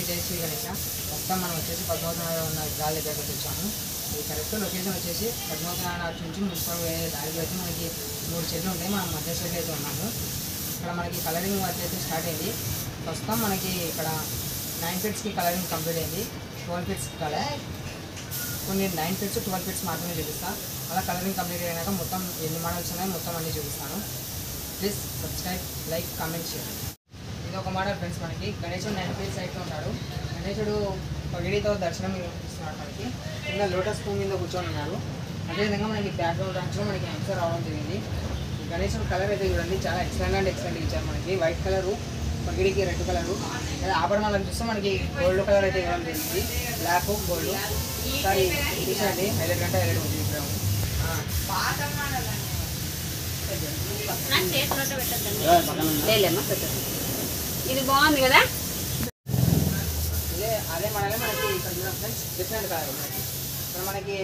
జయశ్రీ గణేష. మొత్తం మనం వచ్చేసి పద్మావతి ఉన్న గాలి దగ్గరకు వచ్చాము. ఈ కరెక్ట్ లొకేషన్ వచ్చేసి పద్మావతి ఆర్చ్ నుంచి మున్సిపల్ దారిలో అయితే మనకి 3 చెట్లు ఉంటాయి. మనం మధ్య సైడ్ అయితే ఉన్నాము. ఇక్కడ మనకి కలరింగ్ వర్క్ అయితే స్టార్ట్ అయింది. ప్రస్తుతం మనకి ఇక్కడ 9 ఫీట్స్కి కలరింగ్ కంప్లీట్ అయింది. 12 ఫీట్స్ కలర్ కొన్ని 9 ఫీట్స్ 12 ఫీట్స్ మాత్రమే చూపిస్తాను. అలా కలరింగ్ కంప్లీట్ అయినాక మొత్తం ఎన్ని మోడల్స్ ఉన్నాయో మొత్తం అన్నీ చూపిస్తాను. Please subscribe, like, comment, share. ఇది ఒక మోడల్ ఫ్రెండ్స్. మనకి గణేశుడు 9 ఫీట్స్ సైడ్లో ఉంటాడు. గణేశుడు పగిడితో దర్శనం ఇస్తున్నాడు. మనకి కింద లోటస్ పువ్వు మీద కూర్చొని ఉన్నాడు. అదేవిధంగా మనకి బ్యాక్గ్రౌండ్ డాన్స్లో మనకి ఆన్సర్ రావడం జరిగింది. గణేశుడు కలర్ అయితే చూడండి చాలా ఎక్సలెంట్ అండ్ ఎక్సలెంట్ ఇచ్చారు. మనకి వైట్ కలరు, పగిడికి రెడ్ కలరు, అదే ఆభరణాలను చూస్తే మనకి గోల్డ్ కలర్ అయితే ఇవ్వడం జరిగింది. Black, gold. ఒకసారి చూసండి, హైలైట్ అంటే హైలైట్ ఉంటుంది. ఇక్కడ ఇది బాగుంది కదా. అదే మోడలే మనకి ఇక్కడ చూడండి ఫ్రెండ్స్, డిఫరెంట్ కలర్ మనకి. ఇక్కడ మనకి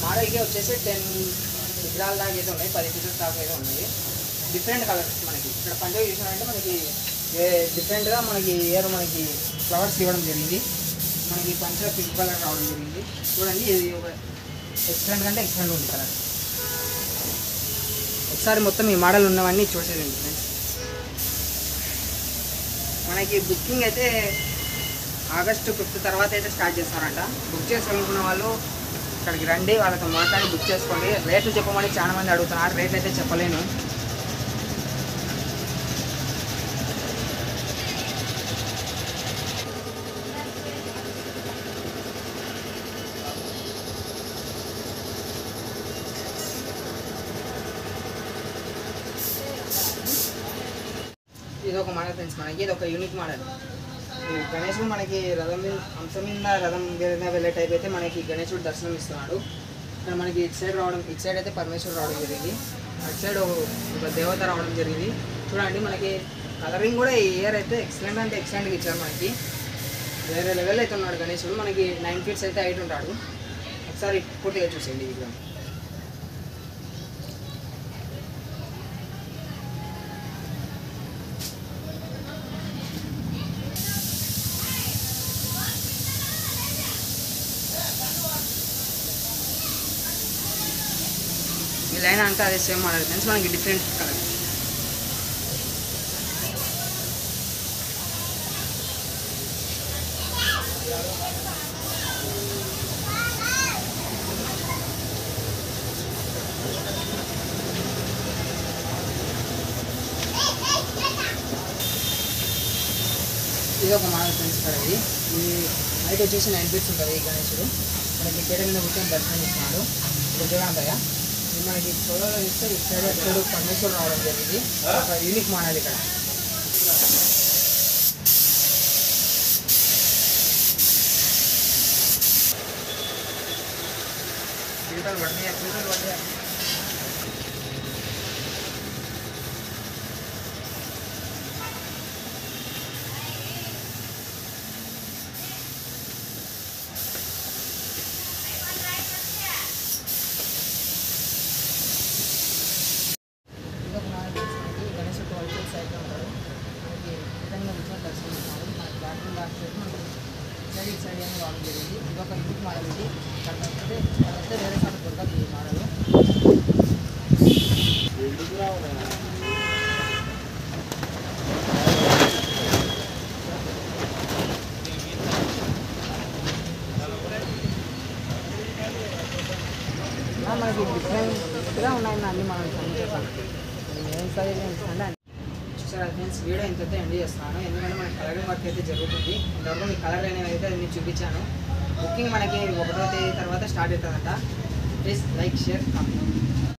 మోడల్కి వచ్చేసి 10 విగ్రహాల దాకా అయితే ఉన్నాయి, 10 ఫీచర్స్ దాకా అయితే ఉన్నాయి. డిఫరెంట్ కలర్స్ మనకి ఇక్కడ పండుగ చూసినారంటే మనకి డిఫరెంట్గా మనకి ఇయర్ మనకి ఫ్లవర్స్ ఇవ్వడం జరిగింది. మనకి పంచ పింక్ కలర్ రావడం జరిగింది. చూడండి, ఇది ఒక ఎక్సలెంట్ అంటే ఎక్సలెంట్ ఉంది కలర్. ఒకసారి మొత్తం ఈ మోడల్ ఉన్నవన్నీ చూసేయండి ఫ్రెండ్స్. మనకి బుకింగ్ అయితే ఆగస్టు 5 తర్వాత అయితే స్టార్ట్ చేస్తారంట. బుక్ చేసుకోవాలనుకున్న వాళ్ళు ఇక్కడికి రండి, వాళ్ళతో మాట్లాడి బుక్ చేసుకోండి. రేట్లు చెప్పమని చాలా మంది అడుగుతున్నారు. రేట్లు అయితే చెప్పలేను. ఇది ఒక మోడల్ ఫ్రెండ్స్. మనకి ఇది ఒక యూనిక్ మోడల్. గణేశుడు మనకి రథం మీద అంశం మీద రథం మీద వెళ్ళే టైప్ అయితే మనకి గణేశుడు దర్శనం ఇస్తున్నాడు. ఇక్కడ మనకి ఇటు సైడ్ అయితే పరమేశ్వరుడు రావడం జరిగింది. అటు సైడ్ ఒక దేవత రావడం జరిగింది. చూడండి, మనకి కలరింగ్ కూడా ఈ ఇయర్ అయితే ఎక్సలెంట్ అంటే ఎక్సలెంట్గా ఇచ్చారు. మనకి వేరే లెవెల్ అయితే ఉన్నాడు గణేశుడు. మనకి 9 ఫీట్స్ అయితే హైట్ ఉంటాడు. ఒకసారి పూర్తిగా చూసేయండి. ఇక్కడ ఈ లైన్ అంతా అదే సేమ్ మోడల్ ఫ్రెండ్స్. మనకి డిఫరెంట్ కలర్. ఇది ఒక మోడల్ ఫ్రెండ్స్. ఇక్కడ ఇది హైట్ వచ్చేసి 9 ఫీట్స్ ఉంటుంది. ఈ గణేశుడు మనకి పీట మీద కూర్చొని దర్శనం ఇస్తున్నాడు. ఇప్పుడు చూడండి, ఇది మనకి ఫోటోలో చూస్తే ఇటు సైడ్ సైడ్ పరమేశ్వరుడు రావడం జరిగింది. ఒక యూనిక్ మోడల్ ఇక్కడ. ఫిల్టర్ పడ్డాయి. గణేశుడు 12 ఫీట్స్ సైడ్లో ఉంటాడు. మనకి విధంగా కూర్చొని దర్శనం ఇస్తున్నాడు. మనకి బ్యాక్గ్రౌండ్ దాచేసి మనకి ఇటు సైడ్ ఏమో రావడం జరిగింది. ఇది ఒక యూనిక్ మోడల్. ఇది అదైతే వేరే చోట దొరకదు ఈ మోడల్. మనకి డిఫరెంట్గా ఉన్నాయన్న అన్నీ మనం చూసాం. ఏం సైజ్ అంటే చూసారా ఫ్రెండ్స్, వీడియో ఇంతైతే ఎండ్ చేస్తాను. ఎందుకంటే మనకి కలరింగ్ వర్క్ అయితే జరుగుతుంది. ఇంతవరకు మీకు కలర్ అనేవి అయితే నేను చూపించాను. బుకింగ్ మనకి 1వ తేదీ తర్వాత స్టార్ట్ అవుతుందంట. Please like, share, comment.